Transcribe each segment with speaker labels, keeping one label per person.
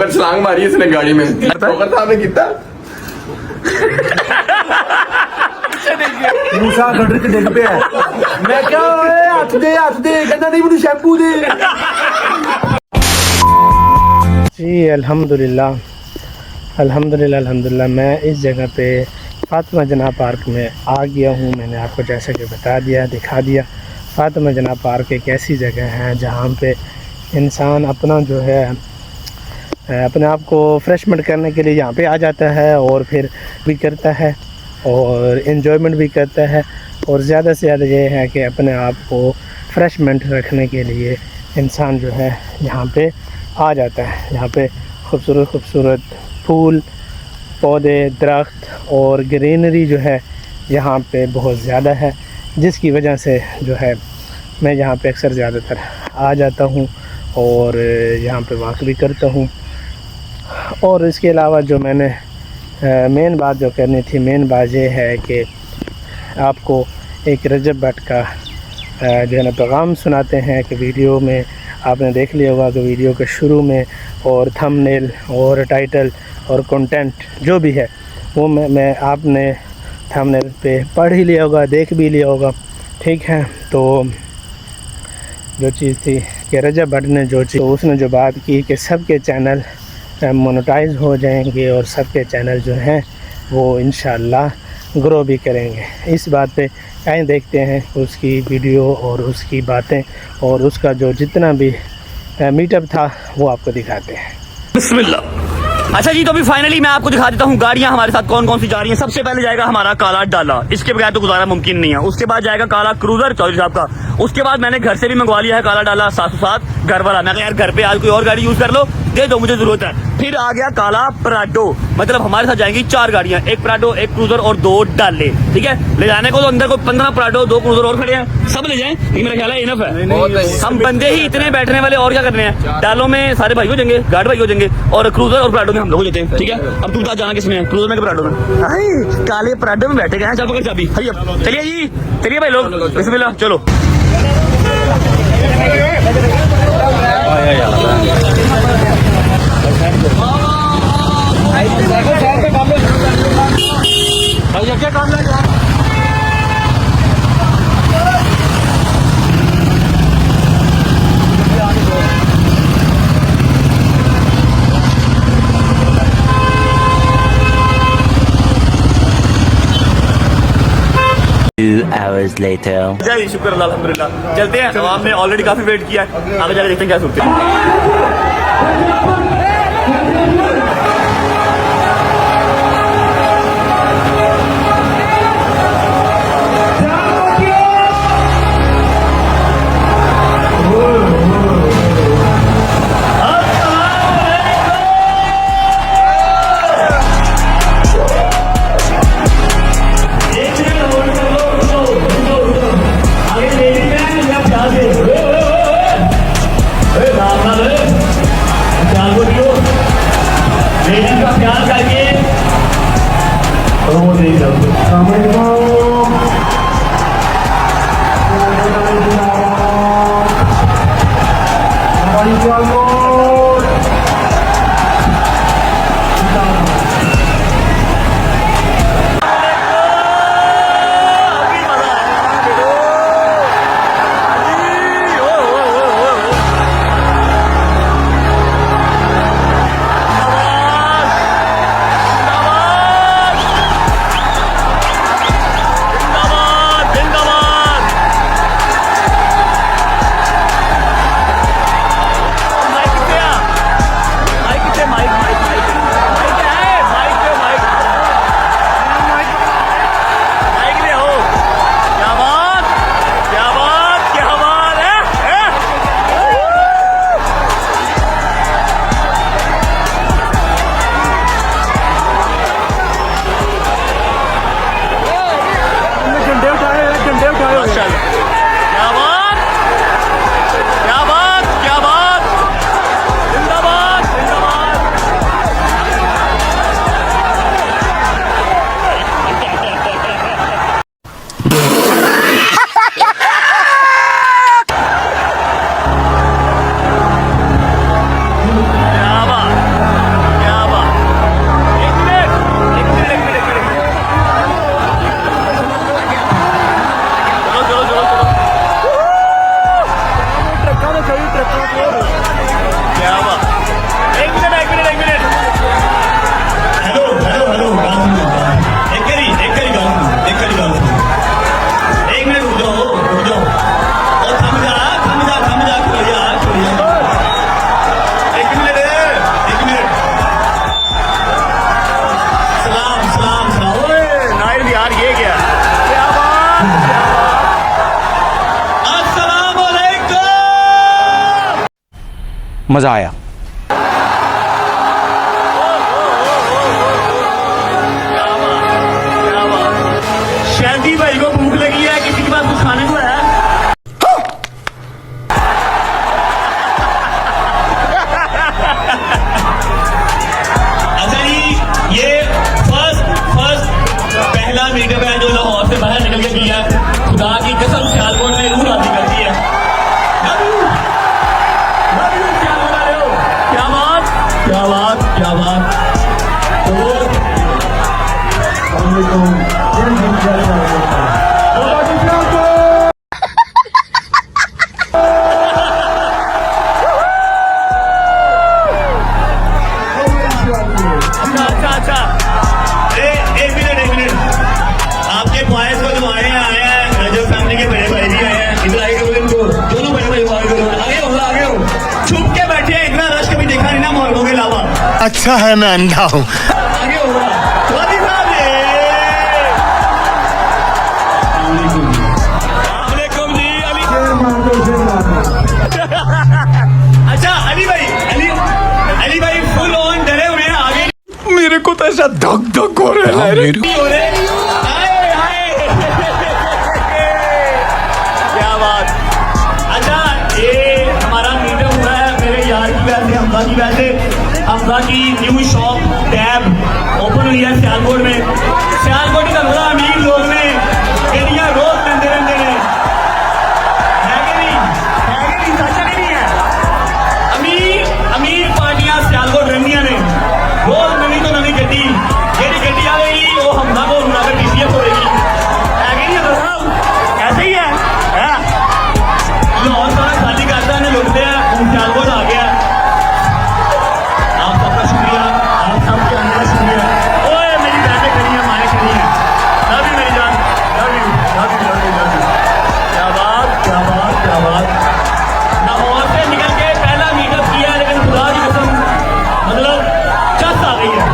Speaker 1: ठोकर छलांग मारी इसने गाड़ी में, ठोकर था आपने कितना
Speaker 2: मूसा गटर च डिग पे मैं क्या हाथ दे कहना नहीं मुझे शैम्पू दे।
Speaker 3: जी अल्हम्दुलिल्लाह अल्हम्दुलिल्लाह मैं इस जगह पे फातिमा जना पार्क में आ गया हूँ। मैंने आपको जैसे कि बता दिया, दिखा दिया। फातिमा जना पार्क एक ऐसी जगह है जहाँ पे इंसान अपना जो है अपने आप को फ्रेशमेंट करने के लिए यहाँ पे आ जाता है और फिर भी करता है और इन्जॉयमेंट भी करता है। और ज़्यादा से ज़्यादा ये है कि अपने आप को फ्रेशमेंट रखने के लिए इंसान जो है यहाँ पे आ जाता है। यहाँ पे खूबसूरत खूबसूरत फूल पौधे दरख्त और ग्रीनरी जो है यहाँ पे बहुत ज़्यादा है, जिसकी वजह से जो है मैं यहाँ पे अक्सर ज़्यादातर आ जाता हूँ और यहाँ पे वॉक भी करता हूँ। और इसके अलावा जो मैंने मेन बात जो करनी थी, मेन बात ये है कि आपको एक रजब भट्ट का जो है ना पैगाम सुनाते हैं कि वीडियो में आपने देख लिया होगा कि वीडियो के शुरू में और थंबनेल और टाइटल और कंटेंट जो भी है वो मैं आपने थंबनेल पे पढ़ ही लिया होगा, देख भी लिया होगा, ठीक है। तो जो चीज़ थी कि रजब भट्ट ने जो चीज़, तो उसने जो बात की कि सबके चैनल मोनेटाइज हो जाएंगे और सबके चैनल जो हैं वो इंशाअल्लाह ग्रो भी करेंगे। इस बात पे आइए देखते हैं उसकी वीडियो और उसकी बातें और उसका जो जितना भी मीटअप था वो आपको दिखाते हैं।
Speaker 4: बिस्मिल्लाह। अच्छा जी, तो अभी फाइनली मैं आपको दिखा देता हूँ गाड़ियाँ हमारे साथ कौन कौन सी जा रही हैं। सबसे पहले जाएगा हमारा काला डाला, इसके बगैर तो गुजारा मुमकिन नहीं है। उसके बाद जाएगा काला क्रूजर चौधरी साहब का। उसके बाद मैंने घर से भी मंगवा लिया है काला डाला 707 घर वाला। मैं यार घर पे आज कोई और गाड़ी यूज कर लो, दे दो, मुझे जरूरत है। फिर आ गया काला प्राडो, मतलब हमारे साथ जाएंगी 4 गाड़ियां, एक प्राडो एक क्रूजर और 2 डाले, ठीक है। ले जाने को तो अंदर को 15 प्राडो 2 क्रूजर और खड़े हैं, सब ले जाएं, ये मेरा ख्याल है इनफ है। हम बंदे ही इतने बैठने वाले, और क्या करने हैं। डालों में सारे भाई हो जाएंगे, गार्ड भाई हो जाएंगे, और क्रूजर और प्राडो में हम लोग हो जाते हैं, ठीक है। अब तुम जाना किसमें है, क्रूजर में कि प्राडो में? काले प्राडो में बैठे गए, चल पकड़ चाबी, चलिए जी, चलिए भाई लोग, बिस्मिल्लाह, चलो। क्या काम लगा? जय शुक्र अल्हम्दुलिल्लाह। चलते हैं, आवाम ने ऑलरेडी काफी वेट किया है, आगे जाकर देखते हैं क्या सूरत है।
Speaker 2: मजा आया।
Speaker 4: शैदी भाई को भूख लगी है, किसी के पास कुछ खाने को है? अच्छा जी, ये फर्स्ट पहला मीटअप है जो लाहौर से बाहर निकल के किया है। खुदा की कसम सियालकोट में रूह राजी करती है। Love you, love you, क्या बता रहे हो? क्या बात, क्या बात, क्या बात। अच्छा, एक मिनट, आपके बॉयज को जो आए हैं रजब फैमिली के बड़े भाई भी आए हैं, इधर आगे करो इनको, दोनों बड़े भाई आगे हो, छुप के बैठे हैं, इतना रश कभी देखा नहीं ना मोहल्लों के अलावा।
Speaker 5: अच्छा है मैं अंधा हूँ।
Speaker 4: आगे होगा अच्छा अली भाई फुल ऑन डरे हुए हैं आगे
Speaker 1: मेरे को तो ऐसा धक धक हो रहा है।
Speaker 4: नहीं हो रहे। हाय क्या बात। अच्छा ये हमारा मीटअप हुआ है मेरे यार की वजह से, हमजा की न्यू शॉप टैब ओपन हुई है सियालकोट में। सियालकोट का बड़ा अमीर लोग ने एरिया रोज लेंदे रहते हैं, है कि नहीं, सच नहीं है। अमीर पार्टियां सियालकोट रहनियां ने, रोज नवी तो नवी गड्डी, जेडी गड्डी आएगी वो हमजा को उड़ा कर डीसीएफ होगी, है कि नहीं बताओ, ऐसे ही है। लाहौर सारा खाली करता है लुटते हैं, हम सियालकोट आ गया। आप सबका शुक्रिया, आप सबके आने का शुक्रिया। ओए मेरी बहनें खड़ी हैं, माएँ खड़ी हैं, लव यू मेरी जान, लव यू। क्या बात। लाहौर से निकल के पहला मीटअप किया, लेकिन खुदा की कसम मतलब चस आ गई है।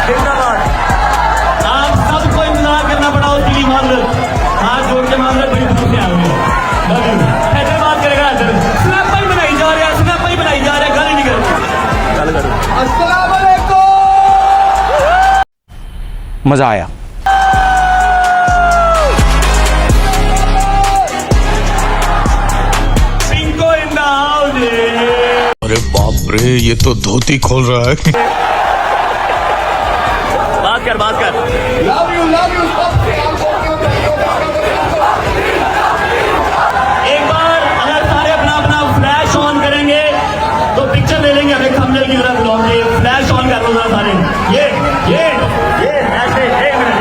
Speaker 4: जिंदाबाद। आप सबको इंतजार करना पड़ा उसके लिए माजरत, हाथ जोड़ के माजरत, बड़ी दूर से आ गई। Love you. ऐसे बात करेगा, स्नैपर बनाई जा रहा है, गल ही नहीं करेगा।
Speaker 2: अस्सलाम वालेकुम। मजा आया।
Speaker 4: पिंको इन द हाउस।
Speaker 5: अरे बाप रे, ये तो धोती खोल रहा है।
Speaker 4: बात कर।
Speaker 1: लव यू
Speaker 4: एक बार अगर सारे अपना फ्लैश ऑन करेंगे तो पिक्चर ले लेंगे हमें थंबनेल की तरह ब्लॉग के। फ्लैश ऑन कर लो जरा सारे, ये ऐसे। एक minute.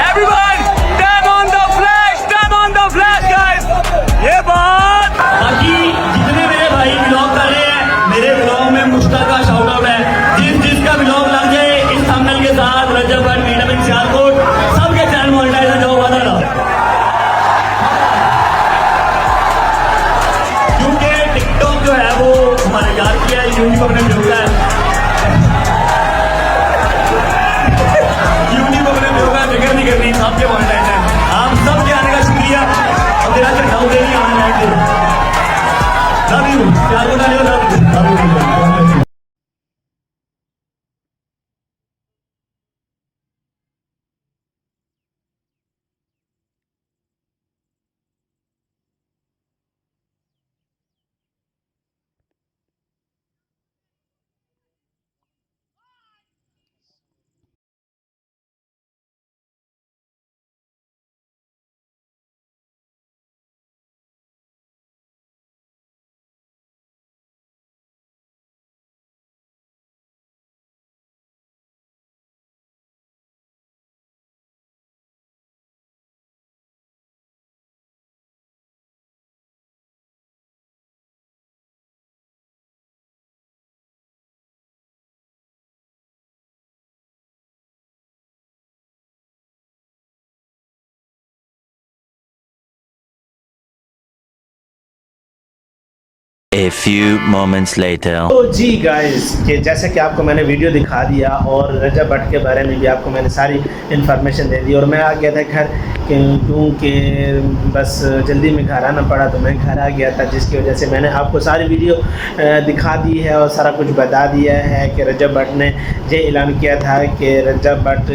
Speaker 4: Everyone, turn on the flash, guys. ये बात। बाकी जितने मेरे भाई ब्लॉग कर रहे हैं, मेरे ब्लॉग में मुश्ताक का शाउट आउट है। जिसका ब्लॉग लग जाए इस थंबनेल के साथ, रजब बट मीटअप इन सियालकोट, सबके चैनल मोनेटाइज हो जाओ वादा। क्योंकि टिकटॉक जो है वो हमारे यार की है, यूट्यूब अपने ब्लॉग है, जिक्र नहीं करनी, सबके मोनेटाइज है। आप सबके आने का शुक्रिया और मेरा झंडा उधर ही आना है। लव यू, प्यार बता लियो, love you.
Speaker 6: A few moments later.
Speaker 3: तो जी गाइस कि जैसे कि आपको मैंने वीडियो दिखा दिया और रजब भट्ट के बारे में भी आपको मैंने सारी इन्फॉर्मेशन दे दी और मैं आ गया था घर क्योंकि बस जल्दी में घर आना पड़ा तो मैं घर आ गया था, जिसकी वजह से मैंने आपको सारी वीडियो दिखा दी है और सारा कुछ बता दिया है कि रजब भट्ट ने ये ऐलान किया था कि रजब भट्ट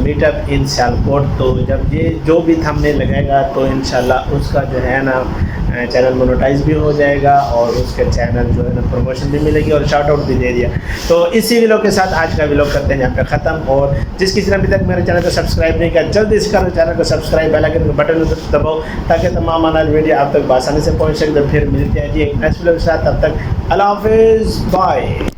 Speaker 3: मीटअप इन सियालकोट। तो जब ये जो भी थंबनेल लगाएगा तो इंशाल्लाह उसका जो है ना चैनल मोनेटाइज भी हो जाएगा और उसके चैनल जो है ना प्रमोशन भी मिलेगी और शार्ट आउट भी दे दिया। तो इसी व्लॉग के साथ आज का व्लॉग करते हैं यहाँ पे ख़त्म। और जिस किसी ने अभी तक मेरे चैनल को सब्सक्राइब नहीं किया जल्दी से करो चैनल को सब्सक्राइब, बेल आइकन बटन दबाओ ताकि तमाम आने वाली वीडियो आप तक आसानी से पहुँच सके। तो फिर मिलते हैं जी एक नेक्स्ट व्लॉग के साथ, तब तक अल्लाह हाफिज़, बाय।